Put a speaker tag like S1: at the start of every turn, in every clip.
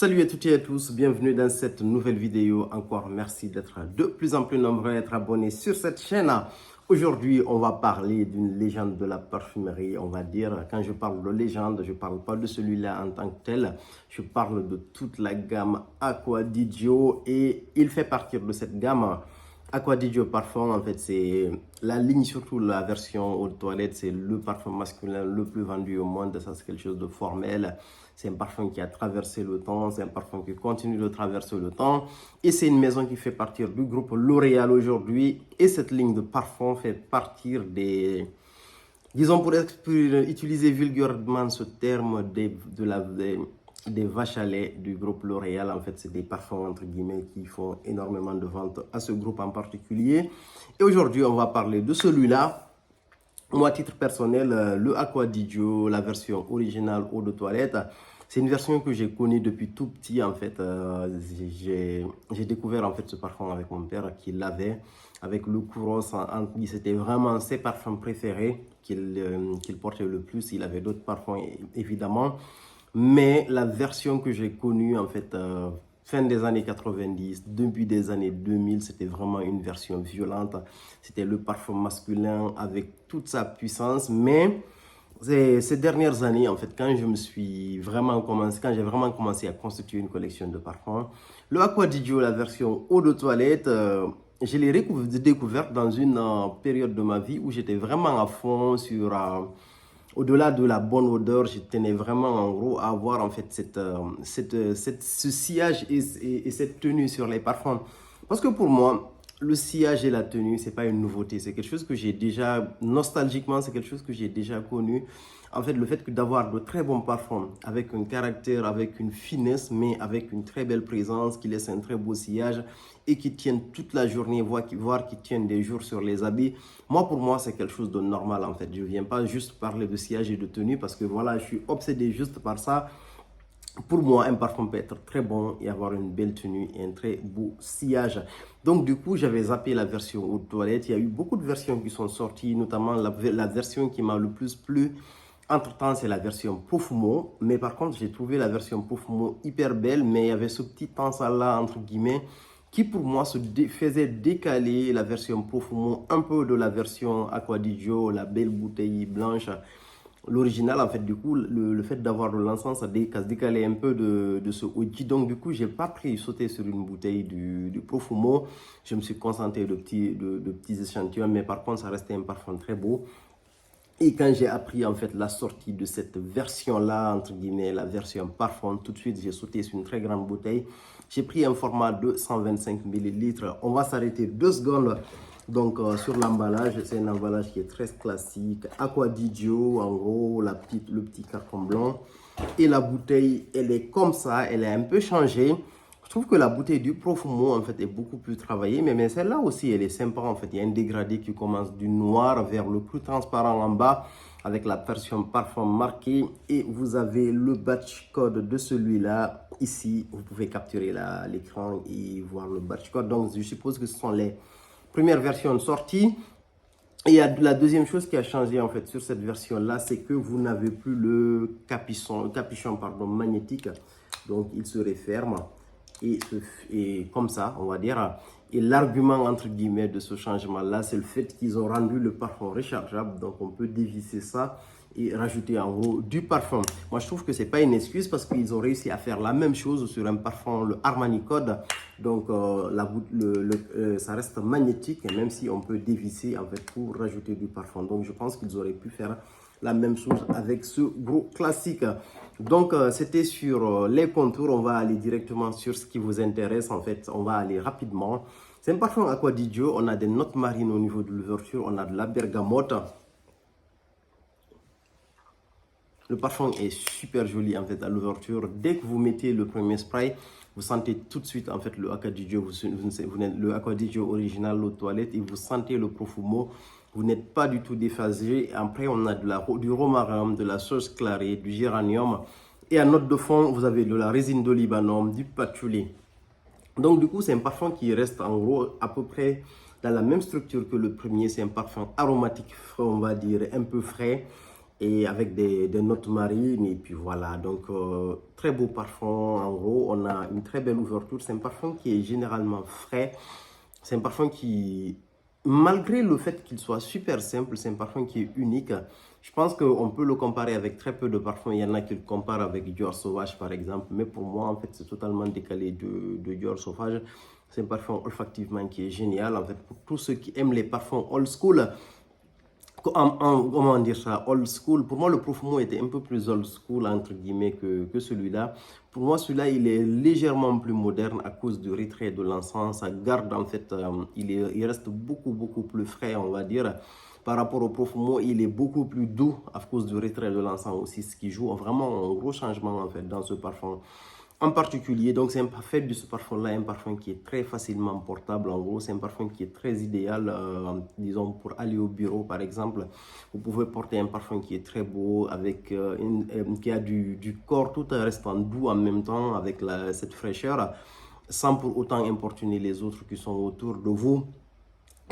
S1: Salut à toutes et à tous, bienvenue dans cette nouvelle vidéo. Encore merci d'être de plus en plus nombreux à être abonnés sur cette chaîne. Aujourd'hui, on va parler d'une légende de la parfumerie. On va dire, quand je parle de légende, je ne parle pas de celui-là en tant que tel. Je parle de toute la gamme Acqua di Gio et il fait partie de cette gamme. Acqua di Gio parfum, en fait, c'est la ligne, surtout la version eau de toilette, c'est le parfum masculin le plus vendu au monde. Ça, c'est quelque chose de formel. C'est un parfum qui a traversé le temps, c'est un parfum qui continue de traverser le temps. Et c'est une maison qui fait partie du groupe L'Oréal aujourd'hui. Et cette ligne de parfum fait partie des... Disons, pour utiliser vulgairement ce terme des vaches à lait du groupe L'Oréal, en fait, c'est des parfums, entre guillemets, qui font énormément de ventes à ce groupe en particulier. Et aujourd'hui, on va parler de celui-là. Moi, à titre personnel, le Acqua di Gio, la version originale eau de toilette, c'est une version que j'ai connue depuis tout petit. En fait, j'ai découvert en fait ce parfum avec mon père qui l'avait, avec le Kouros. C'était vraiment ses parfums préférés qu'il portait le plus. Il avait d'autres parfums évidemment, mais la version que j'ai connue en fait fin des années 90, début des années 2000, c'était vraiment une version violente. C'était le parfum masculin avec toute sa puissance. Mais ces dernières années, en fait, quand j'ai vraiment commencé à constituer une collection de parfums, le Acqua di Gio, la version eau de toilette, je l'ai découverte dans une période de ma vie où j'étais vraiment à fond sur... au-delà de la bonne odeur, je tenais vraiment en gros à avoir en fait ce sillage et cette tenue sur les parfums. Parce que pour moi, le sillage et la tenue, c'est pas une nouveauté. C'est quelque chose que j'ai déjà, nostalgiquement, c'est quelque chose que j'ai déjà connu. En fait, le fait d'avoir de très bons parfums, avec un caractère, avec une finesse, mais avec une très belle présence, qui laisse un très beau sillage et qui tiennent toute la journée, voire qui tiennent des jours sur les habits. Pour moi, c'est quelque chose de normal, en fait. Je ne viens pas juste parler de sillage et de tenue parce que voilà, je suis obsédé juste par ça. Pour moi, un parfum peut être très bon et avoir une belle tenue et un très beau sillage. Donc, du coup, j'avais zappé la version eau de toilette. Il y a eu beaucoup de versions qui sont sorties, notamment la version qui m'a le plus plu. Entre-temps, c'est la version Profumo. Mais par contre, j'ai trouvé la version Profumo hyper belle, mais il y avait ce petit temps-là, entre guillemets, qui pour moi faisait décaler la version Profumo un peu de la version Acqua di Gio, la belle bouteille blanche. L'original, en fait, du coup, le fait d'avoir de l'encens, ça décalé un peu de ce OG. Donc, du coup, j'ai pas sauté sur une bouteille du Profumo. Je me suis concentré de petits échantillons, mais par contre, ça restait un parfum très beau. Et quand j'ai appris en fait la sortie de cette version-là, entre guillemets, la version parfum, tout de suite, j'ai sauté sur une très grande bouteille. J'ai pris un format de 125 ml. On va s'arrêter 2 secondes. Donc, sur l'emballage, c'est un emballage qui est très classique. Acqua di Gio, en gros, le petit carton blanc. Et la bouteille, elle est comme ça, elle est un peu changée. Je trouve que la bouteille du Profumo, en fait, est beaucoup plus travaillée. Mais celle-là aussi, elle est sympa, en fait. Il y a un dégradé qui commence du noir vers le plus transparent en bas, avec la version parfum marquée. Et vous avez le batch code de celui-là. Ici, vous pouvez capturer l'écran et voir le batch code. Donc, je suppose que ce sont les premières versions sorties. Et il y a la deuxième chose qui a changé, en fait, sur cette version-là, c'est que vous n'avez plus le capuchon magnétique. Donc, il se referme. Et comme ça, on va dire. Et l'argument, entre guillemets, de ce changement-là, c'est le fait qu'ils ont rendu le parfum rechargeable. Donc, on peut dévisser ça et rajouter en gros du parfum. Moi, je trouve que ce n'est pas une excuse parce qu'ils ont réussi à faire la même chose sur un parfum, le Armani Code. Donc, ça reste magnétique, même si on peut dévisser en fait, pour rajouter du parfum. Donc, je pense qu'ils auraient pu faire la même chose avec ce gros classique. Donc, c'était sur les contours. On va aller directement sur ce qui vous intéresse. En fait, on va aller rapidement. C'est un parfum Acqua di Gio. On a des notes marines au niveau de l'ouverture. On a de la bergamote. Le parfum est super joli en fait à l'ouverture. Dès que vous mettez le premier spray, vous sentez tout de suite en fait le Acqua di Gio, le Acqua di Gio original aux toilettes et vous sentez le Profumo. Vous n'êtes pas du tout déphasé. Après, on a du romarin, de la sauce clarée, du géranium. Et en note de fond, vous avez de la résine d'olibanum, du patchouli. Donc, du coup, c'est un parfum qui reste en gros à peu près dans la même structure que le premier. C'est un parfum aromatique, on va dire, un peu frais. et avec des notes marines. Et puis voilà, donc très beau parfum. En gros, on a une très belle ouverture. C'est un parfum qui est généralement frais. C'est un parfum qui, malgré le fait qu'il soit super simple, c'est un parfum qui est unique. Je pense qu'on peut le comparer avec très peu de parfums. Il y en a qui le comparent avec Dior Sauvage, par exemple. Mais pour moi, en fait, c'est totalement décalé de Dior Sauvage. C'est un parfum olfactivement qui est génial. En fait, pour tous ceux qui aiment les parfums old school, comment dire ça, old school. Pour moi, le Profumo était un peu plus old school, entre guillemets, que celui-là. Pour moi, celui-là, il est légèrement plus moderne à cause du retrait de l'encens. Ça garde, en fait, il reste beaucoup plus frais, on va dire. Par rapport au Profumo, il est beaucoup plus doux à cause du retrait de l'encens aussi, ce qui joue vraiment un gros changement, en fait, dans ce parfum en particulier. Donc, c'est un parfum de ce parfum-là, un parfum qui est très facilement portable. En gros, c'est un parfum qui est très idéal, disons, pour aller au bureau, par exemple. Vous pouvez porter un parfum qui est très beau, avec qui a du corps tout en restant doux en même temps, avec cette fraîcheur, sans pour autant importuner les autres qui sont autour de vous.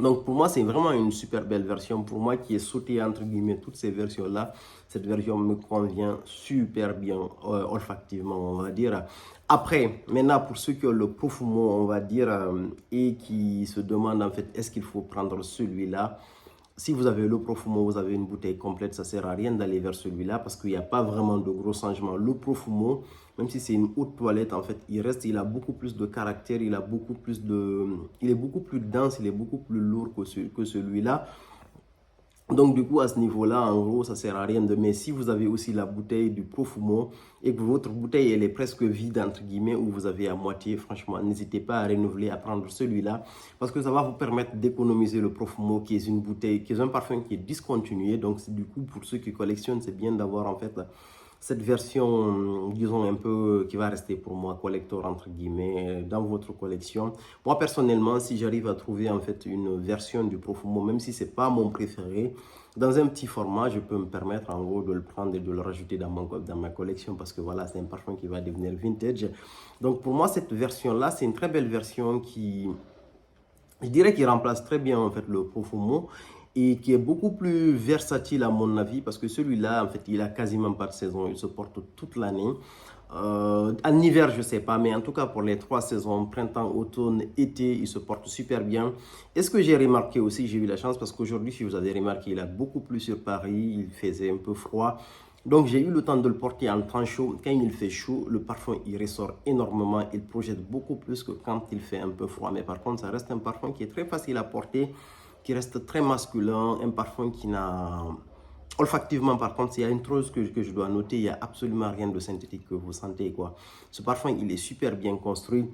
S1: Donc pour moi, c'est vraiment une super belle version. Pour moi qui ai sauté entre guillemets toutes ces versions-là, cette version me convient super bien olfactivement, on va dire. Après, maintenant pour ceux qui ont le Profumo, on va dire, et qui se demandent en fait, est-ce qu'il faut prendre celui-là? Si vous avez le Profumo, vous avez une bouteille complète, ça ne sert à rien d'aller vers celui-là parce qu'il n'y a pas vraiment de gros changements. Le Profumo, même si c'est une haute toilette, en fait, il a beaucoup plus de caractère, il est beaucoup plus dense, il est beaucoup plus lourd que celui-là. Donc du coup, à ce niveau-là, en gros, ça ne sert à rien de... Mais si vous avez aussi la bouteille du Profumo et que votre bouteille, elle est presque vide, entre guillemets, ou vous avez à moitié, franchement, n'hésitez pas à renouveler, à prendre celui-là parce que ça va vous permettre d'économiser le Profumo qui est une bouteille, qui est un parfum qui est discontinué. Donc du coup, pour ceux qui collectionnent, c'est bien d'avoir en fait cette version, disons, un peu qui va rester pour moi collector, entre guillemets, dans votre collection. Moi, personnellement, si j'arrive à trouver en fait une version du Profumo, même si ce n'est pas mon préféré, dans un petit format, je peux me permettre en gros de le prendre et de le rajouter dans ma collection parce que voilà, c'est un parfum qui va devenir vintage. Donc pour moi, cette version-là, c'est une très belle version qui, je dirais, qui remplace très bien en fait le Profumo et qui est beaucoup plus versatile à mon avis parce que celui-là, en fait, il a quasiment pas de saison, il se porte toute l'année. En hiver, je sais pas, mais en tout cas pour les 3 saisons, printemps, automne, été, il se porte super bien. Et ce que j'ai remarqué aussi, j'ai eu la chance parce qu'aujourd'hui, si vous avez remarqué, il a beaucoup plu sur Paris, il faisait un peu froid. Donc j'ai eu le temps de le porter en temps chaud. Quand il fait chaud, le parfum il ressort énormément, il projette beaucoup plus que quand il fait un peu froid. Mais par contre, ça reste un parfum qui est très facile à porter, qui reste très masculin, un parfum qui n'a... Olfactivement, par contre, s'il y a une chose que je dois noter, il n'y a absolument rien de synthétique que vous sentez, quoi. Ce parfum, il est super bien construit.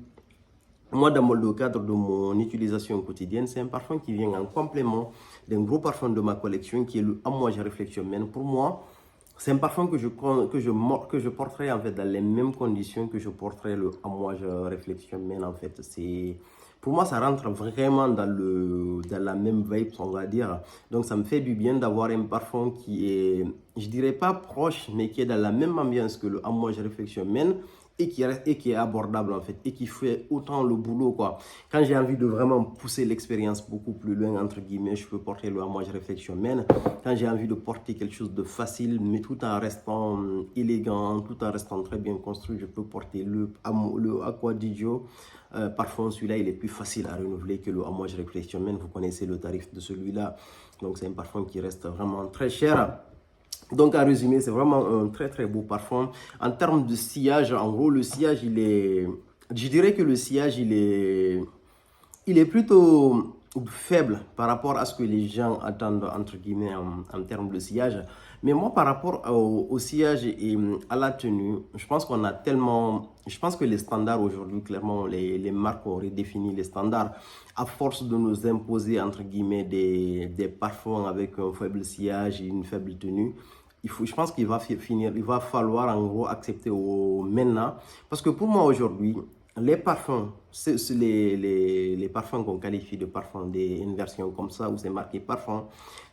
S1: Moi, dans le cadre de mon utilisation quotidienne, c'est un parfum qui vient en complément d'un gros parfum de ma collection qui est le Amouage Réflexion Men. Pour moi, c'est un parfum que je porterai en fait dans les mêmes conditions que je porterai le Amouage Réflexion Men. En fait, pour moi, ça rentre vraiment dans la même vibe, on va dire. Donc, ça me fait du bien d'avoir un parfum qui est, je dirais pas proche, mais qui est dans la même ambiance que le Amouage Réflexion Men et qui est abordable en fait et qui fait autant le boulot quoi. Quand j'ai envie de vraiment pousser l'expérience beaucoup plus loin entre guillemets, je peux porter le Amouage Réflexion Men. Quand j'ai envie de porter quelque chose de facile mais tout en restant élégant, tout en restant très bien construit, je peux porter le Acqua di Gio. Parfum, celui-là il est plus facile à renouveler que le Amouage Réflexion Men. Vous connaissez le tarif de celui-là, donc c'est un parfum qui reste vraiment très cher. Donc, à résumer, c'est vraiment un très beau parfum. En termes de sillage, en gros, le sillage, je dirais que le sillage, il est plutôt faible par rapport à ce que les gens attendent, entre guillemets, en termes de sillage. Mais moi, par rapport au sillage et à la tenue, je pense qu'on a tellement... Je pense que les standards aujourd'hui, clairement, les marques ont redéfini les standards à force de nous imposer, entre guillemets, des parfums avec un faible sillage et une faible tenue. Je pense qu'il va falloir en gros accepter maintenant. Parce que pour moi aujourd'hui, les parfums, les parfums qu'on qualifie de parfums, une version comme ça où c'est marqué parfum,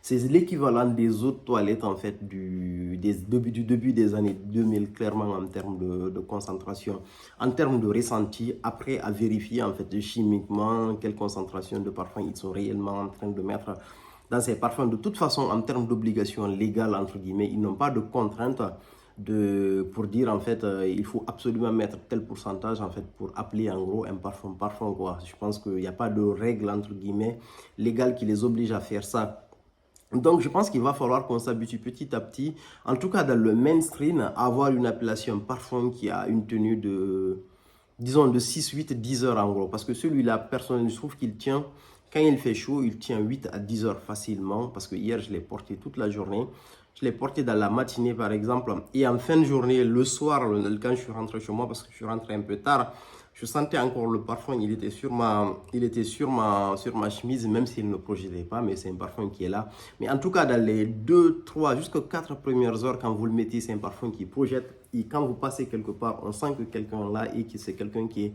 S1: c'est l'équivalent des autres toilettes en fait du début des années 2000 clairement en termes de concentration, en termes de ressenti, après à vérifier en fait chimiquement quelle concentration de parfum ils sont réellement en train de mettre dans ces parfums. De toute façon, en termes d'obligations légales, entre guillemets, ils n'ont pas de contraintes pour dire en fait il faut absolument mettre tel pourcentage en fait pour appeler en gros un parfum quoi. Je pense qu'il n'y a pas de règle entre guillemets légale qui les oblige à faire ça. Donc je pense qu'il va falloir qu'on s'habitue petit à petit, en tout cas dans le mainstream, à avoir une appellation parfum qui a une tenue de, disons, de 6, 8, 10 heures en gros. Parce que celui-là, personnellement, je trouve qu'il tient, quand il fait chaud, il tient 8 à 10 heures facilement. Parce que hier, je l'ai porté toute la journée. Je l'ai porté dans la matinée, par exemple. Et en fin de journée, le soir, quand je suis rentré chez moi, parce que je suis rentré un peu tard, je sentais encore le parfum. Il était sur ma chemise, même s'il ne projetait pas. Mais c'est un parfum qui est là. Mais en tout cas, dans les 2, 3, jusqu'aux 4 premières heures, quand vous le mettez, c'est un parfum qui projette. Et quand vous passez quelque part, on sent que quelqu'un là et que c'est quelqu'un qui est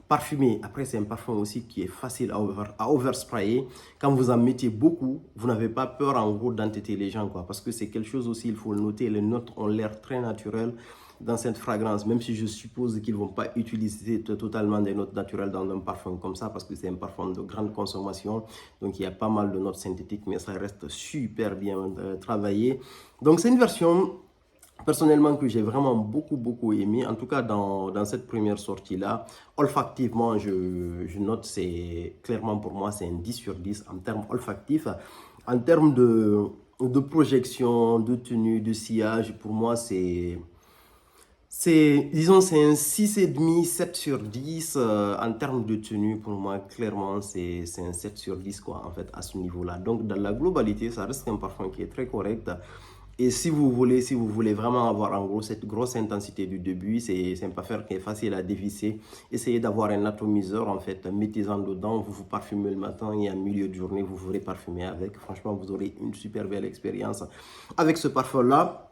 S1: parfumé. Après, c'est un parfum aussi qui est facile à oversprayer. Quand vous en mettez beaucoup, vous n'avez pas peur en gros d'entêter les gens, quoi. Parce que c'est quelque chose aussi, il faut le noter, les notes ont l'air très naturelles dans cette fragrance, même si je suppose qu'ils ne vont pas utiliser totalement des notes naturelles dans un parfum comme ça, parce que c'est un parfum de grande consommation, donc il y a pas mal de notes synthétiques, mais ça reste super bien travaillé. Donc c'est une version personnellement que j'ai vraiment beaucoup aimé, en tout cas dans cette première sortie-là. Olfactivement, je note, c'est clairement pour moi, c'est un 10 sur 10 en termes olfactifs. En termes de projection, de tenue, de sillage, pour moi, disons, c'est un 6,5, 7 sur 10 en termes de tenue. Pour moi, clairement, c'est un 7 sur 10 quoi, en fait, à ce niveau-là. Donc, dans la globalité, ça reste un parfum qui est très correct. Et si vous voulez vraiment avoir en gros cette grosse intensité du début, c'est un parfum qui est facile à dévisser. Essayez d'avoir un atomiseur en fait, mettez-en dedans, vous vous parfumez le matin et en milieu de journée, vous vous parfumer avec. Franchement, vous aurez une super belle expérience avec ce parfum-là.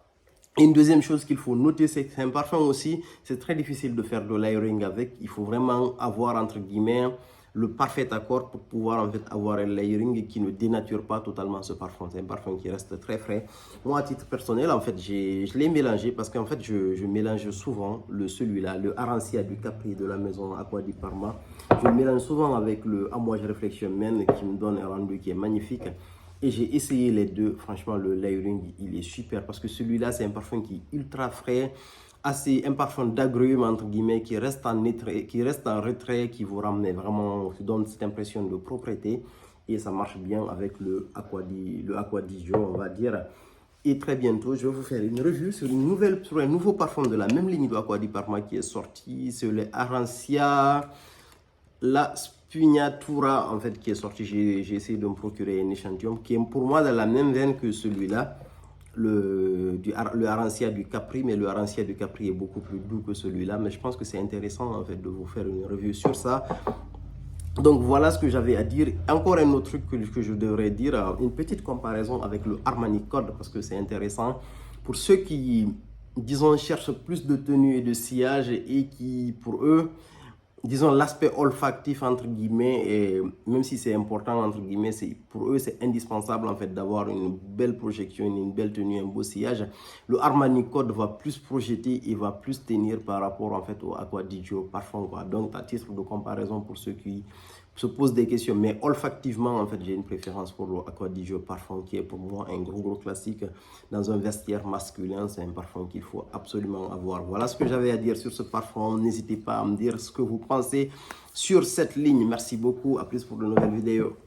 S1: Et une deuxième chose qu'il faut noter, c'est que c'est un parfum aussi, c'est très difficile de faire de layering avec. Il faut vraiment avoir entre guillemets le parfait accord pour pouvoir en fait avoir un layering qui ne dénature pas totalement ce parfum. C'est un parfum qui reste très frais. Moi, à titre personnel, en fait, je l'ai mélangé parce qu'en fait, je mélange souvent celui-là, le Arancia du Capri de la maison Acqua di Parma. Je le mélange souvent avec le Amouage Reflection Man qui me donne un rendu qui est magnifique. Et j'ai essayé les deux. Franchement, le layering, il est super parce que celui-là, c'est un parfum qui est ultra frais. Un parfum d'agrumes, entre guillemets, qui reste en retrait, qui vous ramène vraiment, qui donne cette impression de propreté. Et ça marche bien avec le Acqua di Gio, on va dire. Et très bientôt, je vais vous faire une review sur un nouveau parfum de la même ligne de Acqua di Parma qui est sorti. C'est le Arancia La Spugnatura, en fait, qui est sorti. J'ai essayé de me procurer un échantillon qui est pour moi dans la même veine que celui-là. Le Arancia du Capri, mais le Arancia du Capri est beaucoup plus doux que celui-là. Mais je pense que c'est intéressant en fait de vous faire une review sur ça. Donc voilà ce que j'avais à dire. Encore un autre truc que je devrais dire, une petite comparaison avec le Armani Code parce que c'est intéressant pour ceux qui, disons, cherchent plus de tenue et de sillage et qui, pour eux, disons, l'aspect olfactif, entre guillemets, et même si c'est important, entre guillemets, pour eux, c'est indispensable, en fait, d'avoir une belle projection, une belle tenue, un beau sillage. Le Armani Code va plus projeter et va plus tenir par rapport, en fait, au Acqua di Gio parfum, quoi. Donc, à titre de comparaison, pour ceux qui se posent des questions, mais olfactivement, en fait, j'ai une préférence pour le Acqua di Gio parfum, qui est pour moi un gros classique dans un vestiaire masculin. C'est un parfum qu'il faut absolument avoir. Voilà ce que j'avais à dire sur ce parfum. N'hésitez pas à me dire ce que vous pensez sur cette ligne. Merci beaucoup. À plus pour de nouvelles vidéos.